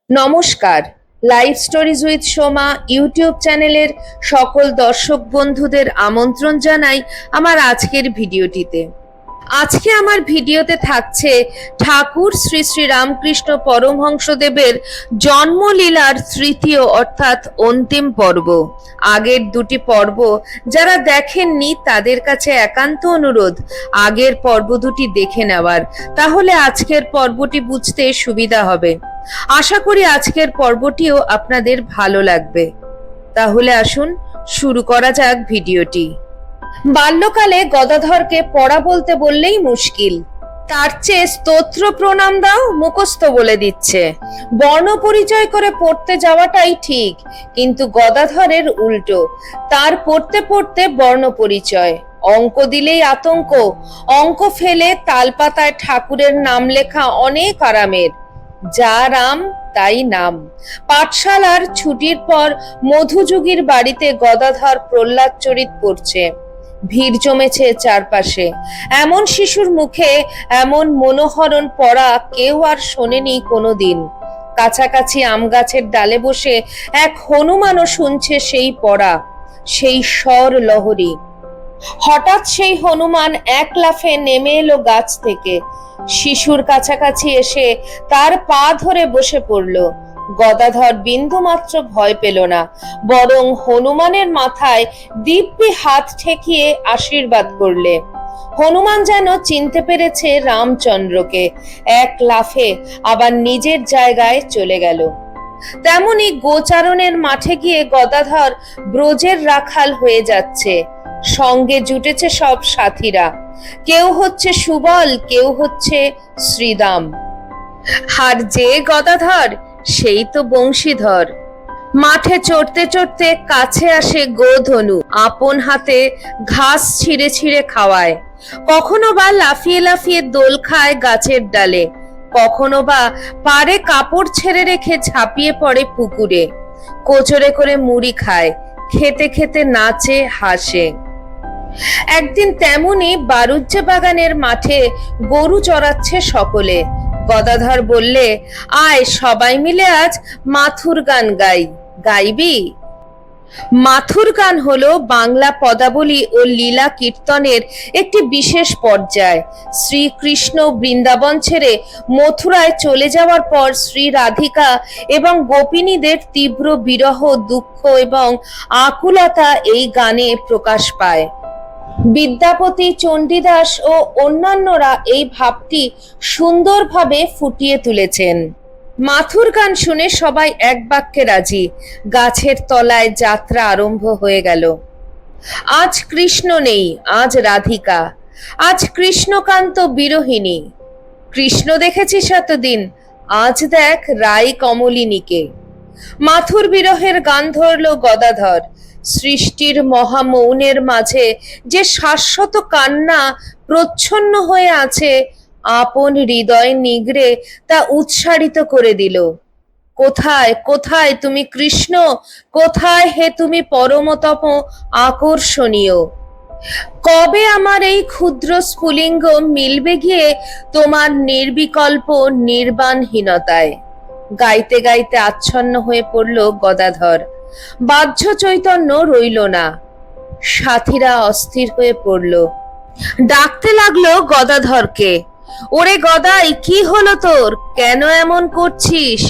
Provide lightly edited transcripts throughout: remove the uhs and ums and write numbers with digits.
নমস্কার। Life stories with Soma YouTube চ্যানেলের সকল দর্শক বন্ধুদের আমন্ত্রণ জানাই আমার আজকের ভিডিওটিতে। আজকে আমার ভিডিওতে থাকছে ঠাকুর শ্রী শ্রী রামকৃষ্ণ পরমহংসদেবের জন্মলীলার তৃতীয় অর্থাৎ অন্তিম পর্ব। আগের দুটি পর্ব যারা দেখেননি তাদের কাছে একান্ত অনুরোধ আগের পর্ব দুটি দেখে নেওয়ার, তাহলে আজকের পর্বটি বুঝতে সুবিধা হবে। আশা করি আজকের পর্বটিও আপনাদের ভালো লাগবে। তাহলে আসুন শুরু করা যাক ভিডিওটি। বাল্যকালে গদাধরকে পড়া বলতে বললেই মুশকিল, তার চেয়ে স্তোত্র প্রণাম দাও মুখস্থ বলে দিচ্ছে। বর্ণ পরিচয় করে পড়তে যাওয়াটাই ঠিক, কিন্তু গদাধরের উল্টো, তার পড়তে পড়তে বর্ণ পরিচয়। অঙ্ক দিলেই আতঙ্ক, অঙ্ক ফেলে তালপাতায় ঠাকুরের নাম লেখা অনেক আরামের। যা রাম তাই নাম। পাঠশালার ছুটির পর মধুযুগীর বাড়িতে গদাধর প্রহ্লাদ চরিত পড়ছে। ভিড় জমেছে চারপাশে। এমন শিশুর মুখে এমন মনোহরণ পড়া কেউ আর শোনেনি কোনোদিন। কাছাকাছি আম গাছের ডালে বসে এক হনুমানও শুনছে সেই পড়া, সেই স্বর লহরী। হঠাৎ সেই হনুমান এক লাফে নেমে এলো গাছ থেকে, শিশুর কাছাকাছি এসে তার পা ধরে বসে পড়ল। গদাধর বিন্দুমাত্র ভয় পেল না, বরং হনুমানের মাথায় দিব্যি হাত ঠেকিয়ে আশীর্বাদ করলে। হনুমান যেন চিনতে পেরেছে রামচন্দ্রকে, এক লাফে আবার নিজের জায়গায় চলে গেল। তেমনি গোচারণের মাঠে গিয়ে গদাধর ব্রজের রাখাল হয়ে যাচ্ছে। সঙ্গে জুটেছে সব সাথীরা, কেউ হচ্ছে সুবল, কেউ হচ্ছে শ্রীদাম। আর যে গদাধর সেই তো বংশীধর। মাঠে চড়তে চড়তে কাছে আসে গোধনু, আপন হাতে ঘাস ছিঁড়ে ছিঁড়ে খাওয়ায়। কখনো বা লাফিয়ে লাফিয়ে দোল খায় গাছের ডালে, কখনো বা পারে কাপড় ছেড়ে রেখে ঝাঁপিয়ে পড়ে পুকুরে। কোচরে করে মুড়ি খায়, খেতে খেতে নাচে হাসে। একদিন তেমনি বারুজ্জে বাগানের মাঠে গরু চড়াচ্ছে সকলে। গদাধর বললে, আয় সবাই মিলে আজ মাথুর গান গাই। গাইবি? মাথুর গান হলো বাংলা পদাবলী ও লীলা কীর্তনের একটি বিশেষ পর্যায়। শ্রীকৃষ্ণ বৃন্দাবন ছেড়ে মথুরায় চলে যাওয়ার পর শ্রী রাধিকা এবং গোপিনীদের তীব্র বিরহ, দুঃখ এবং আকুলতা এই গানে প্রকাশ পায়। বিদ্যাপতি, চণ্ডীদাস ও অন্যান্যরা এই ভাবটি সুন্দরভাবে ফুটিয়ে তুলেছেন। মাথুর গান শুনে সবাই এক বাক্যে রাজি। গাছের তলায় যাত্রা আরম্ভ হয়ে গেল। আজ কৃষ্ণ নেই, আজ রাধিকা, আজ কৃষ্ণকান্ত বিরহিণী। কৃষ্ণ দেখেছিস এতদিন, আজ দেখ রাই কমলিনীকে। মাথুর বিরহের গান ধরল গদাধর। সৃষ্টির মহামৌনের মাঝে যে শাশ্বত কান্না প্রচ্ছন্ন হয়ে আছে, আপন হৃদয় নিগড়ে তা উৎসারিত করে দিল। কোথায় কোথায় তুমি কৃষ্ণ, কোথায় হে তুমি পরমতম আকর্ষণীয়? কবে আমার এই ক্ষুদ্র স্ফুলিঙ্গ মিলবে গিয়ে তোমার নির্বিকল্প নির্বাণহীনতায়? গাইতে গাইতে আচ্ছন্ন হয়ে পড়ল গদাধর। বাহ্য চৈতন্য রইল না। সাথীরা অস্থির হয়ে পড়ল, ডাকতে লাগলো গদাধরকে। ওরে গদাই, কি হলো তোর? কেন এমন করছিস?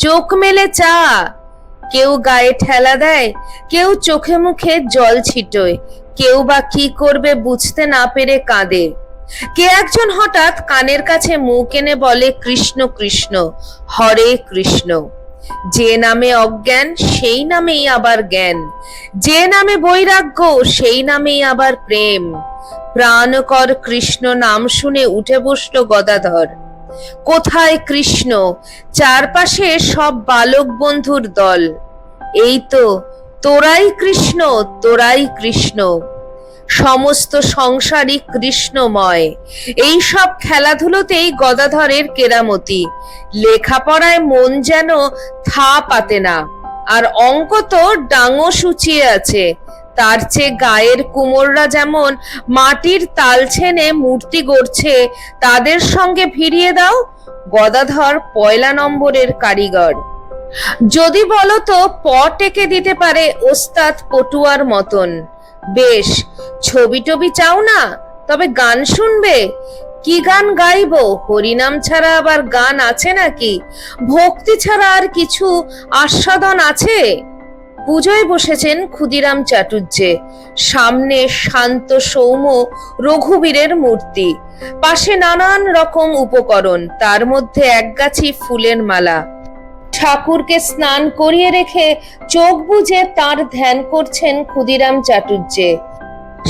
চোখ মেলে চা। কেউ গায়ে ঠেলা দেয়, কেউ চোখে মুখে জল ছিটোয়, কেউ বা কি করবে বুঝতে না পেরে কাঁদে। কে একজন হঠাৎ কানের কাছে মুখ এনে বলে, কৃষ্ণ কৃষ্ণ, হরে কৃষ্ণ। যে নামে অজ্ঞান সেই নামেই আবার জ্ঞান, যে নামে বৈরাগ্য সেই নামেই আবার প্রেম। প্রাণকর কৃষ্ণ নাম শুনে উঠে বসল গদাধর। কোথায় কৃষ্ণ? চারপাশে সব বালক বন্ধুর দল। এই তো, তোরাই কৃষ্ণ, তোরাই কৃষ্ণ। সমস্ত সংসারই কৃষ্ণময়। এই সব খেলাধুলোতেই গদাধরের কেরামতি। লেখাপড়ায় মন যেন থা পাতে না, আর অঙ্ক তো ডাঙো সুচিয়ে আছে। তার চেয়ে গায়ের কুমোররা যেমন মাটির তাল ছেনে মূর্তি গড়ছে, তাদের সঙ্গে ভিড়িয়ে দাও। গদাধর পয়লা নম্বরের কারিগর। যদি বলো তো পট এঁকে দিতে পারে ওস্তাদ পটুয়ার মতন। বেশ, ছবি টবি চাও না, তবে গান শুনবে? কি গান গাইবো? হরিনাম ছাড়া আবার গান আছে নাকি? ভক্তি ছাড়া আর কিছু আস্বাদন আছে? পুজোয় বসেছেন ক্ষুদিরাম চাটুর্যে। সামনে শান্ত সৌম্য রঘুবীরের মূর্তি, পাশে নানান রকম উপকরণ, তার মধ্যে একগাছি ফুলের মালা। ঠাকুরকে স্নান করিয়ে রেখে চোখ বুজে তার ধ্যান করছেন ক্ষুদিরাম চাটুর্যে।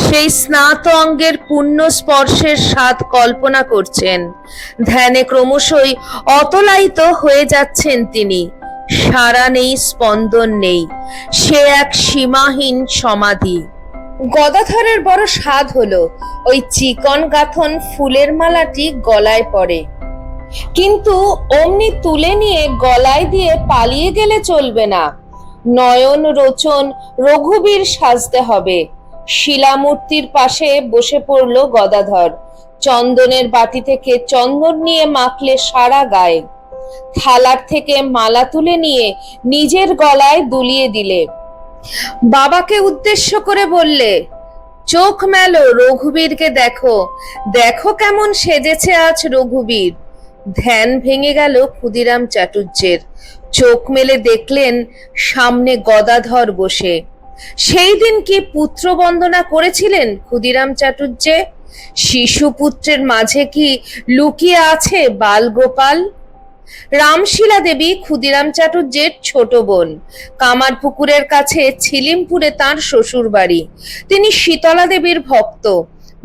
সেই স্নাত অঙ্গের পুণ্য স্পর্শের স্বাদ কল্পনা করছেন। ধ্যানে ক্রমশই অতলায়িত হয়ে যাচ্ছেন তিনি। সাড়া নেই, স্পন্দন নেই, সে এক সীমাহীন সমাধি। গদাধরের বড় স্বাদ হলো ওই চিকন গাঁথন ফুলের মালাটি গলায় পড়ে, কিন্তু অমনি তুলে নিয়ে গলায় দিয়ে পালিয়ে গেলে চলবে না। নয়ন রোচন রঘুবীর সাজতে হবে। শিলামূর্তির পাশে বসে পড়ল গদাধর। চন্দনের বাটি থেকে চন্দন নিয়ে মাখলে সারা গায়ে। থালার থেকে মালা তুলে নিয়ে নিজের গলায় দুলিয়ে দিলে। বাবাকে উদ্দেশ্য করে বললে, চোখ মেলো, রঘুবীরকে দেখো, দেখো কেমন সেজেছে আজ রঘুবীর। ধ্যান ভেঙে গেল ক্ষুদিরাম চাটুর্যের। চোখ মেলে দেখলেন সামনে গদাধর বসে। সেই দিন কি পুত্র বন্দনা করেছিলেন ক্ষুদিরাম চাটুর্যে? শিশুপুত্রের মাঝে কি লুকিয়ে আছে বালগোপাল? রামশীলা দেবী ক্ষুদিরাম চাটুর্যের ছোট বোন। কামারপুকুরের কাছে ছিলিমপুরে তার শ্বশুর বাড়ি। তিনি শীতলা দেবীর ভক্ত।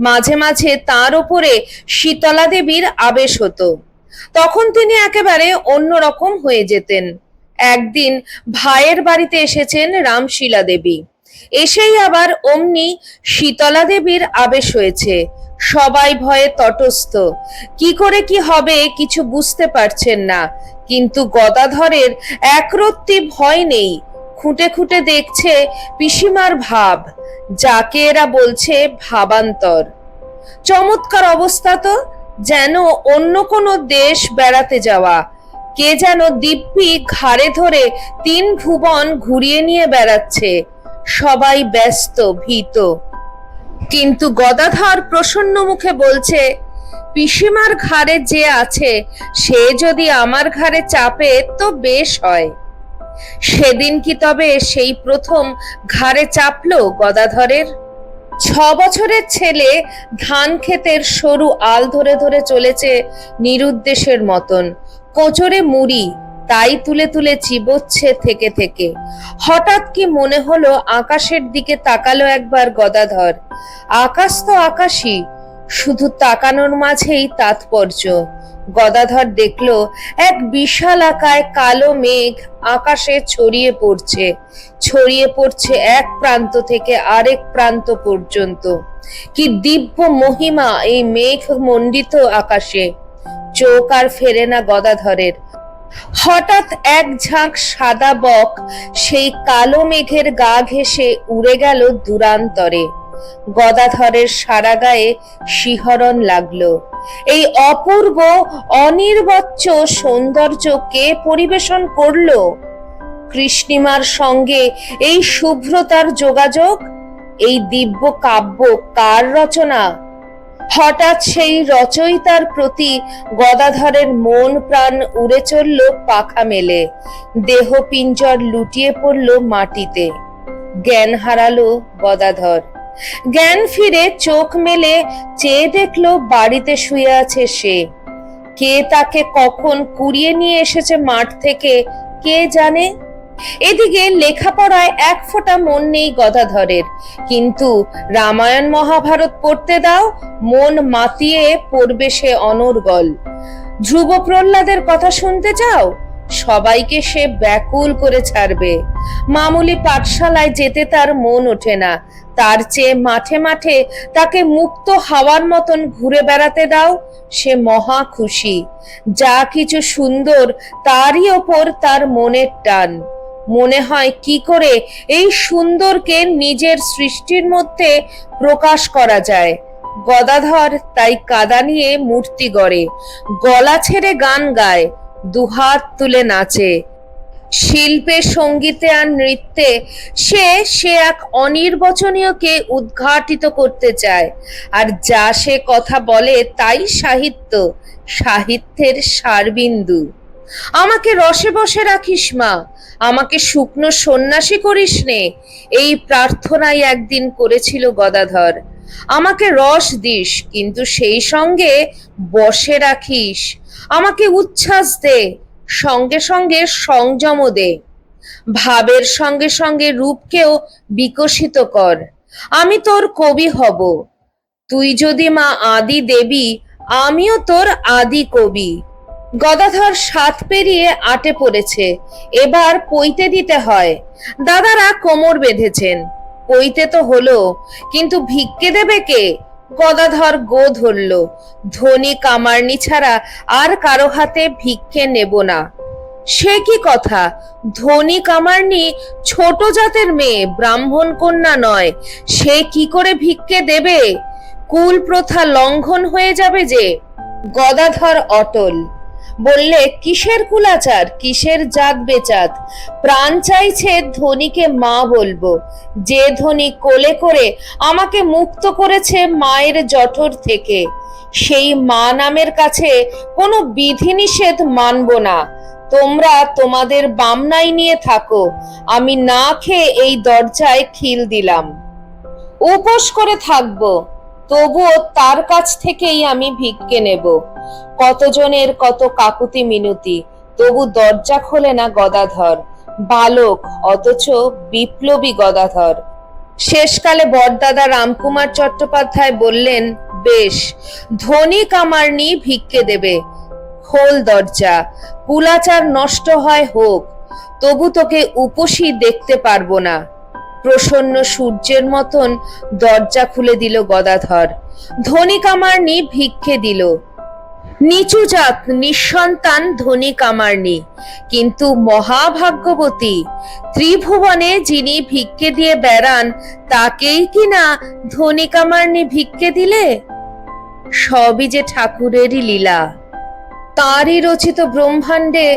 মাঝে মাঝে তার ওপরে শীতলা দেবীর আবেশ হতো। তখন তিনি একেবারে অন্যরকম হয়ে যেতেন। একদিন ভাইয়ের বাড়িতে এসেছেন রামশীলা দেবী। এসেই আবার অমনি শীতলা দেবীর আবেশ হয়েছে। সবাই ভয়ে তটস্থ। কি করে কি হবে কিছু বুঝতে পারছেন না, কিন্তু গদাধরের একরত্তি ভয় নেই। খুঁটে খুঁটে দেখছে পিসিমার ভাব, যাকে এরা বলছে ভাবান্তর। চমৎকার অবস্থা তো, যেন অন্য কোনো দেশ বেড়াতে যাওয়া। কে যেন দিব্যি ঘাড়ে ধরে 3 ভুবন ঘুরিয়ে নিয়ে বেড়াচ্ছে। সবাই ব্যস্ত, ভীত। কিন্তু গদাধর প্রসন্ন মুখে বলছে, পিসিমার ঘাড়ে যে আছে সে যদি আমার ঘাড়ে চাপে তো বেশ হয়। সেদিন কি তবে সেই প্রথম ঘাড়ে চাপলো গদাধরের? 6 বছরের ছেলে ধান ক্ষেতের সরু আল ধরে ধরে চলেছে নিরুদ্দেশের মতন। কোচরে মুড়ি তাই তুলে তুলে চিবোচ্ছে থেকে থেকে। হঠাৎ কি মনে হলো আকাশের দিকে তাকালো একবার গদাধর। আকাশ তো আকাশই, শুধু তাকানোর মাঝেই তাৎপর্য। গদাধর দেখলো এক বিশাল আকায় কালো মেঘ আকাশে ছড়িয়ে পড়ছে এক প্রান্ত থেকে আরেক প্রান্ত পর্যন্ত। কি দিব্য মহিমা এই মেঘ মণ্ডিত আকাশে! চোখ আর ফেরে না গদাধরের। হঠাৎ এক ঝাঁক সাদা বক সেই কালো মেঘের গা ঘেঁষে উড়ে গেল দূরান্তরে। গদাধরের সারা গায়ে শিহরণ লাগলো। এই অপূর্ব অনির্বচ্চ সৌন্দর্য কে পরিবেশন করলো? কৃষ্ণিমার সঙ্গে এই শুভ্রতার যোগাযোগ, এই দিব্য কাব্য কার রচনা? হঠাৎ সেই রচয়িতার প্রতি গদাধরের মন প্রাণ উড়ে চলল পাখা মেলে। দেহ পিঞ্জর লুটিয়ে পড়ল মাটিতে। জ্ঞান হারালো গদাধর। জ্ঞান ফিরে চোখ মেলে চেয়ে দেখলো বাড়িতে শুয়ে আছে সে। কে তাকে কখন কুড়িয়ে নিয়ে এসেছে মাঠ থেকে কে জানে। এদিকে লেখাপড়ায় এক ফোঁটা মন নেই গদাধরের, কিন্তু রামায়ণ মহাভারত পড়তে দাও, মন মাতিয়ে পড়বে সে অনর্গল। ধ্রুব প্রহ্লাদের কথা শুনতে চাও, সবাইকে সে ব্যাকুল করে ছাড়বে। মামুলি পাঠশালায় যেতে তার মন ওঠে না, তার চেয়ে মাঠে মাঠে তাকে মুক্ত হাওয়ার মতন ঘুরে বেড়াতে দাও, সে মহা খুশি। যা কিছু সুন্দর তারই ওপর তার মনের টান। মনে হয় কি করে এই সুন্দরকে নিজের সৃষ্টির মধ্যে প্রকাশ করা যায়। গদাধর তাই কাদা নিয়ে মূর্তি গড়ে, গলা ছেড়ে গান গায়, দুহাত তুলে নাচে। শিল্পে, সঙ্গীতে আর নৃত্যে সে এক অনির্বচনীয়কে উদ্ঘাটিত করতে চায়। আর যা সে কথা বলে তাই সাহিত্য, সাহিত্যের সারবিন্দু। আমাকে রসে বসে রাখিস মা, আমাকে শুকনো সন্ন্যাসী করিস নে, এই প্রার্থনাই একদিন করেছিল গদাধর। আমাকে রস দিস, কিন্তু সেই সঙ্গে বসে রাখিস। আমাকে উচ্ছ্বাস দে, সঙ্গে সঙ্গে সংযমও দে। ভাবের সঙ্গে সঙ্গে রূপকেও বিকশিত কর। আমি তোর কবি হব। তুই যদি মা আদি দেবী, আমিও তোর আদি কবি। গদাধর ৭ পেরিয়ে ৮-এ পড়েছে, এবার পৈতে দিতে হয়। দাদারা কোমর বেঁধেছেন। পৈতে তো হলো, কিন্তু ভিক্ষে দেবে কে? গদাধর গো ধরল, ধনী কামারনি ছাড়া আর কারো হাতে ভিক্ষে নেব না। সে কি কথা? ধনী কামারনি ছোট জাতের মেয়ে, ব্রাহ্মণ কন্যা নয়, সে কি করে ভিক্ষে দেবে? কুল প্রথা লঙ্ঘন হয়ে যাবে যে। গদাধর অটল, বললে কিসের কুলাচার, কিসের জাত বেচাত? প্রাণ চাইছে ধনীকে মা বলবো, যে ধনী কোলে করে আমাকে মুক্ত করেছে মায়ের জঠর থেকে। সেই মা নামের কাছে কোনো বিধিনিষেধ মানব না। তোমরা তোমাদের বামনাই নিয়ে থাকো, আমি না খেয়ে এই দরজায় খিল দিলাম। উপোস করে থাকবো, তবুও তার কাছ থেকেই আমি ভিক্ষে নেব। কতজনের কত কাকুতি মিনতি, তবু দরজা খোলে না গদাধর। বালক, অথচ বিপ্লবী গদাধর। শেষকালে বড়দাদা রামকুমার চট্টোপাধ্যায় বললেন, বেশ, ধনী কামারনি ভিক্ষে দেবে, খোল দরজা। কুলাচার নষ্ট হয় হোক, তবু তোকে উপসী দেখতে পারবো না। প্রসন্ন সূর্যের মতন দরজা খুলে দিল গদাধর। ধনী কামারনি ভিক্ষে দিল। নিচু জাত, নিঃসন্তান ধনী কামারনি, কিন্তু মহাভাগ্যবতী। ত্রিভুবনে যিনি ভিক্ষে দিয়ে বেড়ান, তাকেই কিনা ধনী কামারনি ভিক্ষে দিলে? সবই যে ঠাকুরেরই লীলা। তাঁরই রচিত ব্রহ্মাণ্ডে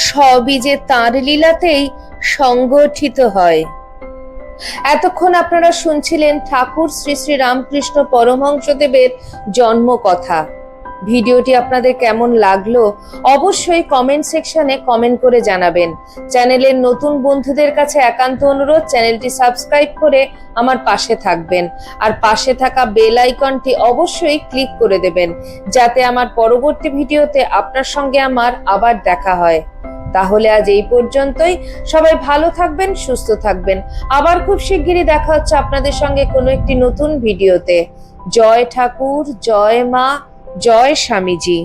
সবই যে তাঁর লীলাতেই সংগঠিত হয়। এতক্ষণ আপনারা শুনছিলেন ঠাকুর শ্রী শ্রী রামকৃষ্ণ পরমহংসদেবের জন্ম কথা। ভিডিওটি আপনাদের কেমন লাগলো অবশ্যই কমেন্ট সেকশনে কমেন্ট করে জানাবেন। চ্যানেলের নতুন বন্ধুদের কাছে একান্ত অনুরোধ, চ্যানেলটি সাবস্ক্রাইব করে আমার পাশে থাকবেন। আর পাশে থাকা বেল আইকনটি অবশ্যই ক্লিক করে দেবেন, যাতে আমার পরবর্তী ভিডিওতে আপনার সঙ্গে আমার আবার দেখা হয়। তাহলে আজ এই পর্যন্তই। সবাই ভালো থাকবেন, সুস্থ থাকবেন। আবার খুব শিগগিরই দেখা হচ্ছে আপনাদের সঙ্গে কোনো একটি নতুন ভিডিওতে। জয় ঠাকুর, জয় মা, জয় স্বামীজি।